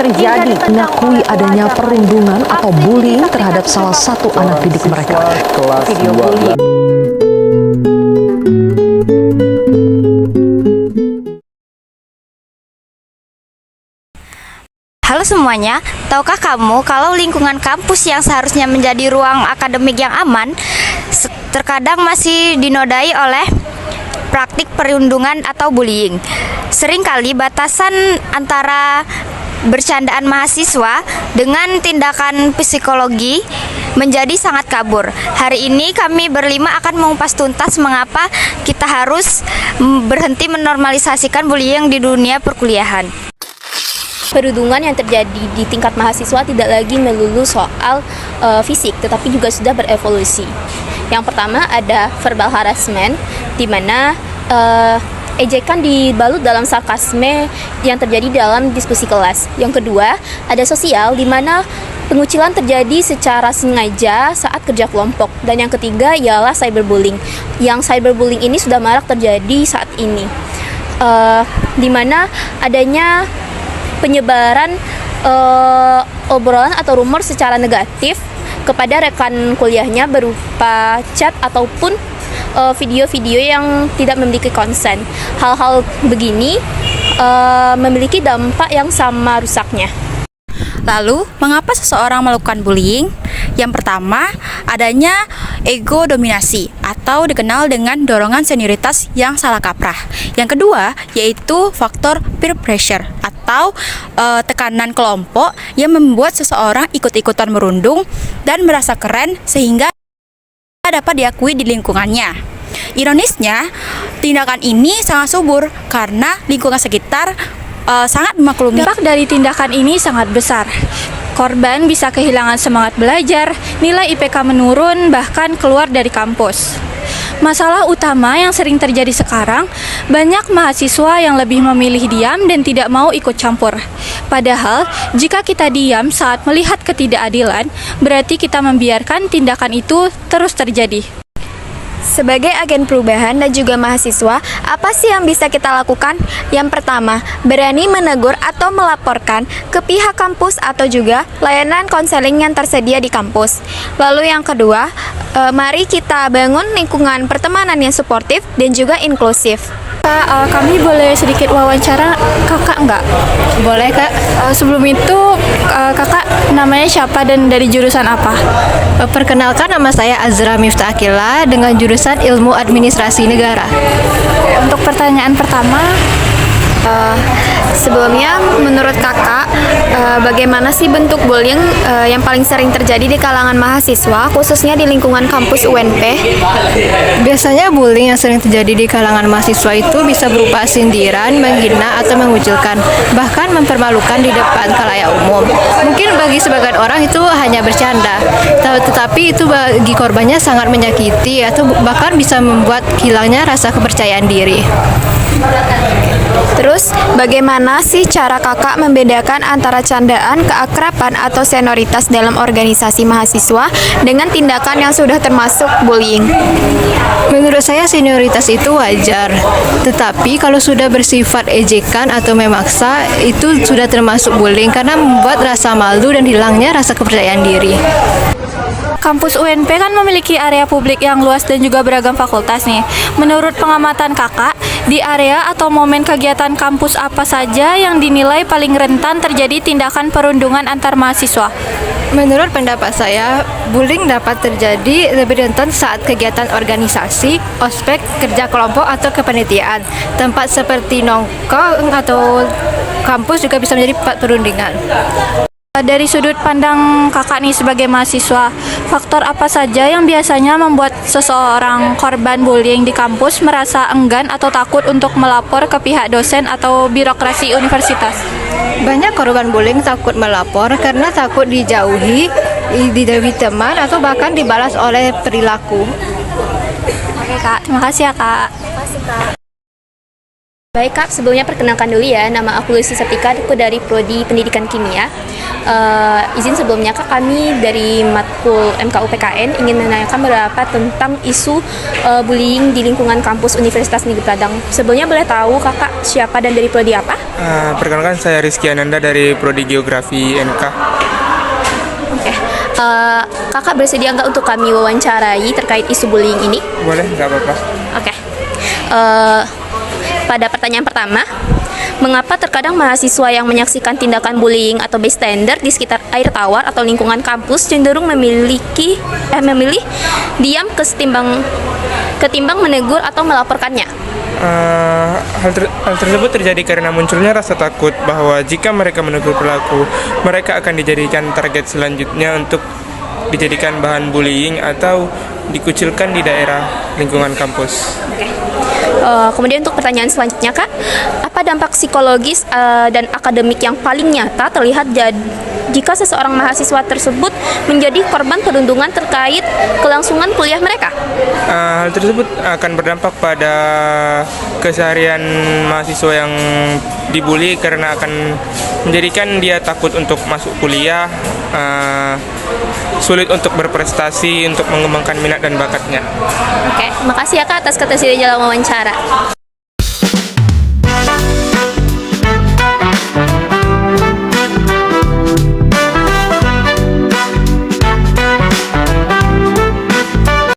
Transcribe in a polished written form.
terjadi mengakui adanya perundungan atau bullying terhadap salah satu anak didik mereka. Video bullying. Halo semuanya, tahukah kamu kalau lingkungan kampus yang seharusnya menjadi ruang akademik yang aman, terkadang masih dinodai oleh praktik perundungan atau bullying. Seringkali batasan antara bercandaan mahasiswa dengan tindakan psikologi menjadi sangat kabur. Hari ini kami berlima akan mengupas tuntas mengapa kita harus berhenti menormalisasikan bullying di dunia perkuliahan. Perundungan yang terjadi di tingkat mahasiswa tidak lagi melulu soal fisik, tetapi juga sudah berevolusi. Yang pertama ada verbal harassment, di mana ejekan dibalut dalam sarkasme yang terjadi dalam diskusi kelas. Yang kedua ada sosial, di mana pengucilan terjadi secara sengaja saat kerja kelompok. Dan yang ketiga ialah cyberbullying. Yang cyberbullying ini sudah marak terjadi saat ini, di mana adanya penyebaran obrolan atau rumor secara negatif kepada rekan kuliahnya berupa chat ataupun video-video yang tidak memiliki konsen. Hal-hal begini memiliki dampak yang sama rusaknya. Lalu, mengapa seseorang melakukan bullying? Yang pertama, adanya ego dominasi atau dikenal dengan dorongan senioritas yang salah kaprah. Yang kedua, yaitu faktor peer pressure atau tekanan kelompok yang membuat seseorang ikut-ikutan merundung dan merasa keren sehingga dapat diakui di lingkungannya. Ironisnya, tindakan ini sangat subur karena lingkungan sekitar sangat memaklumi. Dampak dari tindakan ini sangat besar. Korban bisa kehilangan semangat belajar, nilai IPK menurun, bahkan keluar dari kampus. Masalah utama yang sering terjadi sekarang, banyak mahasiswa yang lebih memilih diam dan tidak mau ikut campur. Padahal, jika kita diam saat melihat ketidakadilan, berarti kita membiarkan tindakan itu terus terjadi. Sebagai agen perubahan dan juga mahasiswa, apa sih yang bisa kita lakukan? Yang pertama, berani menegur atau melaporkan ke pihak kampus atau juga layanan konseling yang tersedia di kampus. Lalu yang kedua, mari kita bangun lingkungan pertemanan yang suportif dan juga inklusif. Kak, kami boleh sedikit wawancara kakak nggak? Boleh, Kak. Sebelum itu, kakak namanya siapa dan dari jurusan apa? Perkenalkan, nama saya Azra Miftah Akila dengan jurusan Ilmu Administrasi Negara. Untuk pertanyaan pertama, Sebelumnya, menurut kakak, bagaimana sih bentuk bullying yang paling sering terjadi di kalangan mahasiswa, khususnya di lingkungan kampus UNP? Biasanya bullying yang sering terjadi di kalangan mahasiswa itu bisa berupa sindiran, menghina, atau mengucilkan, bahkan mempermalukan di depan khalayak umum. Mungkin bagi sebagian orang itu hanya bercanda, tetapi itu bagi korbannya sangat menyakiti atau bahkan bisa membuat hilangnya rasa kepercayaan diri. Terus, bagaimana sih cara kakak membedakan antara candaan, keakraban, atau senioritas dalam organisasi mahasiswa dengan tindakan yang sudah termasuk bullying? Menurut saya senioritas itu wajar, tetapi kalau sudah bersifat ejekan atau memaksa, itu sudah termasuk bullying karena membuat rasa malu dan hilangnya rasa kepercayaan diri. kampus UNP kan memiliki area publik yang luas dan juga beragam fakultas nih. Menurut pengamatan kakak, di area atau momen kegiatan kampus apa saja yang dinilai paling rentan terjadi tindakan perundungan antar mahasiswa? Menurut pendapat saya, bullying dapat terjadi lebih rentan saat kegiatan organisasi, ospek, kerja kelompok, atau kepanitiaan. Tempat seperti nongkrong atau kampus juga bisa menjadi tempat perundingan. Dari sudut pandang kakak nih sebagai mahasiswa, faktor apa saja yang biasanya membuat seseorang korban bullying di kampus merasa enggan atau takut untuk melapor ke pihak dosen atau birokrasi universitas? Banyak korban bullying takut melapor karena takut dijauhi, dijauhi teman, atau bahkan dibalas oleh perilaku. Oke kak, terima kasih ya kak. Baik Kak, sebelumnya perkenalkan dulu ya, nama aku Lucy Setika, aku dari Prodi Pendidikan Kimia. Izin sebelumnya Kak, kami dari Matkul MKUPKN ingin menanyakan beberapa tentang isu bullying di lingkungan kampus Universitas Negeri Padang. Sebelumnya boleh tahu Kakak siapa dan dari prodi apa? Perkenalkan, saya Rizky Ananda dari Prodi Geografi MK. Oke. Kakak bersedia nggak untuk kami wawancarai terkait isu bullying ini? Boleh, nggak apa-apa. Oke. Pada pertanyaan pertama, mengapa terkadang mahasiswa yang menyaksikan tindakan bullying atau bystander di sekitar air tawar atau lingkungan kampus cenderung memilih diam ketimbang menegur atau melaporkannya? Hal tersebut terjadi karena munculnya rasa takut bahwa jika mereka menegur pelaku, mereka akan dijadikan target selanjutnya untuk dijadikan bahan bullying atau dikucilkan di daerah lingkungan kampus. Kemudian untuk pertanyaan selanjutnya Kak, apa dampak psikologis dan akademik yang paling nyata terlihat jika seseorang mahasiswa tersebut menjadi korban perundungan terkait kelangsungan kuliah mereka? Hal tersebut akan berdampak pada keseharian mahasiswa yang dibully karena akan menjadikan dia takut untuk masuk kuliah, sulit untuk berprestasi, untuk mengembangkan minat dan bakatnya. Oke, makasih ya Kak atas ketersediaan dalam wawancara.